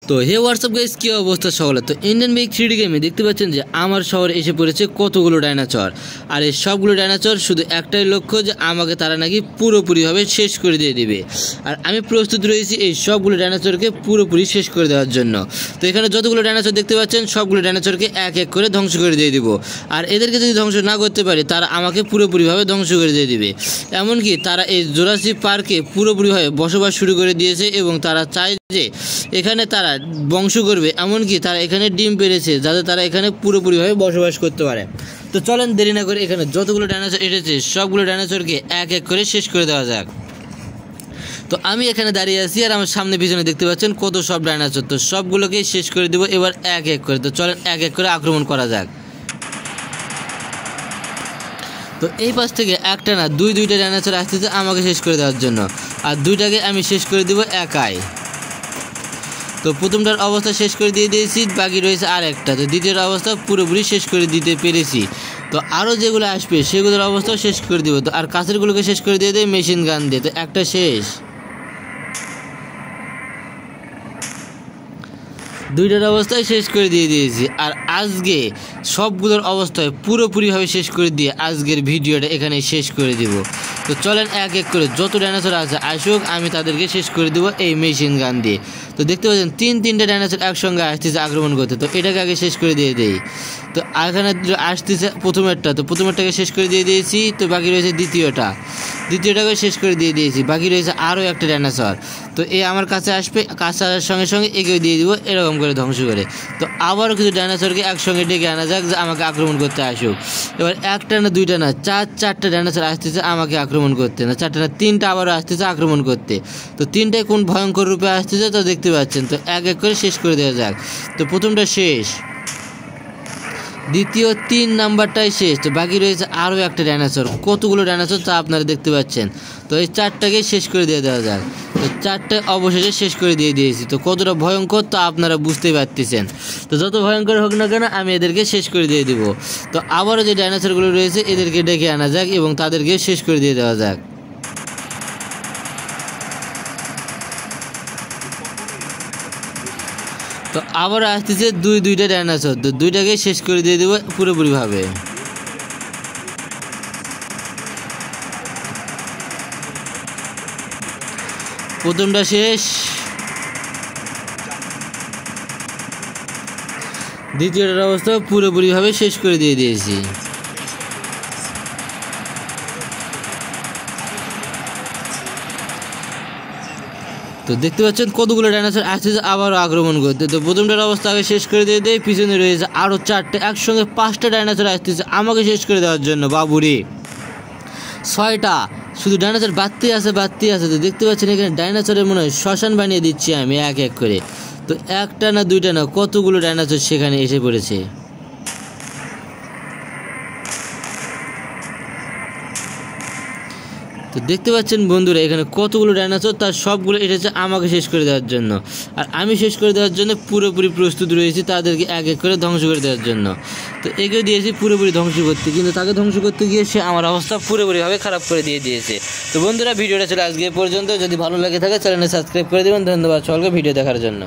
তো হে WhatsApp guys, কি অবস্থা সকলে। তো ইন্ডিয়ান মেক 3D গেমে দেখতে পাচ্ছেন যে আমার শহরে এসে পড়েছে কতগুলো ডাইনোসর। আর এই সবগুলো ডাইনোসর শুধু একটাই লক্ষ্য যে আমাকে তারা নাকি পুরোপুরিভাবে শেষ করে দিয়ে দিবে। আর আমি প্রস্তুত রয়েছি এই সবগুলো ডাইনোসরকে পুরোপুরি শেষ করে দেওয়ার জন্য। তো এখানে যতগুলো ডাইনোসর দেখতে পাচ্ছেন সবগুলো ডাইনোসরকে এক এক করে ধ্বংস করে দিয়ে দিব। আর এদেরকে যদি ধ্বংস না করতে পারি তারা আমাকে পুরোপুরিভাবে ধ্বংস করে দিয়ে দিবে। এমনকি তারা এই জুরাসিক পার্কে পুরোপুরিভাবে বসবাস শুরু করে দিয়েছে এবং তারা চায় যে এখানে তারা বংশ করবে, এমনকি তারা এখানে ডিম পেড়েছে যাতে তারা এখানে পুরোপুরিভাবে বসবাস করতে পারে। তো চলেন দেরি না করে এখানে যতগুলো ডাইনোসর এসেছে সবগুলো ডাইনোসরকে এক এক করে শেষ করে দেওয়া যাক। তো আমি এখানে দাঁড়িয়ে আছি আর আমার সামনে পিছনে দেখতে পাচ্ছেন কত সব ডাইনোসর। তো সবগুলোকে শেষ করে দেবো এবার এক এক করে। তো চলেন এক এক করে আক্রমণ করা যাক। তো এই পাশ থেকে একটা না দুইটা ডাইনোসর আসতেছে আমাকে শেষ করে দেওয়ার জন্য, আর দুইটাকে আমি শেষ করে দেবো একাই। তো প্রথমটার অবস্থা শেষ করে দিয়ে দিয়েছি, বাকি রয়েছে আর একটা। তো দ্বিতীয়টার অবস্থা পুরোপুরি শেষ করে দিতে পেরেছি। তো আরও যেগুলো আসবে সেগুলোর অবস্থাও শেষ করে দিব। তো আর কাছেরগুলোকে শেষ করে দিয়ে দেয় মেশিন গান দিয়ে। তো একটা শেষ, দুইটার অবস্থায় শেষ করে দিয়ে দিয়েছি। আর আজকে সবগুলোর অবস্থায় পুরোপুরিভাবে শেষ করে দিয়ে আজকের ভিডিওটা এখানে শেষ করে দিব। তো চলেন এক এক করে যত ডাইনোসর আছে আসুক, আমি তাদেরকে শেষ করে দেবো এই মেশিন গান দিয়ে। তো দেখতে পাচ্ছেন তিনটা ডাইনোসর একসঙ্গে আসতেছে আক্রমণ করতে। তো এটাকে আগে শেষ করে দিয়ে দেই। তো এখানে আসতেছে প্রথমেরটা, তো প্রথমেরটাকে শেষ করে দিয়ে দিয়েছি। তো বাকি রয়েছে দ্বিতীয়টাকে শেষ করে দিয়ে দিয়েছি। বাকি রয়েছে আরও একটা ডাইনোসর। তো এ আমার কাছে আসবে, কাছে আসার সঙ্গে সঙ্গে একে দিয়ে দিব এরকম করে ধ্বংস করে। তো আবারও কিছু ডাইনোসরকে একসঙ্গে ডেকে আনা যাক যে আমাকে আক্রমণ করতে আসুক। এবার একটা না দুইটা না চারটা ডাইনোসর আসতেছে আমাকে আক্রমণ করতে, না চারটা না তিনটা আবারও আসতেছে আক্রমণ করতে। তো তিনটায় কোন ভয়ঙ্কর রূপে আসতেছে তো দেখতে পাচ্ছেন। তো এক এক করে শেষ করে দেওয়া যাক। তো প্রথমটা শেষ, দ্বিতীয় 3 নাম্বারটাই শেষ। তো বাকি রয়েছে আরও একটা ডাইনোসর। কতগুলো ডাইনোসর তা আপনারা দেখতে পাচ্ছেন। তো এই চারটাকে শেষ করে দিয়ে দেওয়া যাক। তো চারটায় অবশেষে শেষ করে দিয়ে দিয়েছি। তো কতটা ভয়ঙ্কর তা আপনারা বুঝতেই পারতেছেন। তো যত ভয়ঙ্কর হোক না কেন আমি এদেরকে শেষ করে দিয়ে দিব। তো আবারও যে ডাইনোসরগুলো রয়েছে এদেরকে ডেকে আনা যাক এবং তাদেরকে শেষ করে দিয়ে দেওয়া যাক। তো আবার আসতেছে দুইটা ডাইনোসর। তো দুইটাকে শেষ করে দিয়ে দেবো পুরোপুরিভাবে। প্রথমটা শেষ, দ্বিতীয়টার অবস্থা পুরোপুরিভাবে শেষ করে দিয়ে দিয়েছি। তো দেখতে পাচ্ছেন কতগুলো ডাইনোসর আসতেছে আবারও আক্রমণ করতে। তো প্রথমটার অবস্থা আগে শেষ করে দিয়ে দেয়, পিছনে রয়েছে আরও 4টে, একসঙ্গে 5টা ডাইনোসর আসতেছে আমাকে শেষ করে দেওয়ার জন্য। বাবুরে 6টা, শুধু ডাইনোসর বাড়তেই আছে। তো দেখতে পাচ্ছেন এখানে ডাইনোসরের মনে হয় শ্মশান বানিয়ে দিচ্ছি আমি এক এক করে। তো একটা না দুইটা না কতগুলো ডাইনোসর সেখানে এসে পড়েছে। তো দেখতে পাচ্ছেন বন্ধুরা এখানে কতগুলো ডাইনোসর, তার সবগুলো এসেছে আমাকে শেষ করে দেওয়ার জন্য। আর আমি শেষ করে দেওয়ার জন্য পুরোপুরি প্রস্তুত রয়েছি তাদেরকে এক এক করে ধ্বংস করে দেওয়ার জন্য। তো এগিয়ে দিয়েছি পুরোপুরি ধ্বংস করতে, কিন্তু তাকে ধ্বংস করতে গিয়ে সে আমার অবস্থা পুরোপুরিভাবে খারাপ করে দিয়েছে। তো বন্ধুরা ভিডিওটা ছিল আজকে পর্যন্ত। যদি ভালো লাগে থাকে চ্যানেলে সাবস্ক্রাইব করে দেবেন। ধন্যবাদ সকলকে ভিডিও দেখার জন্য।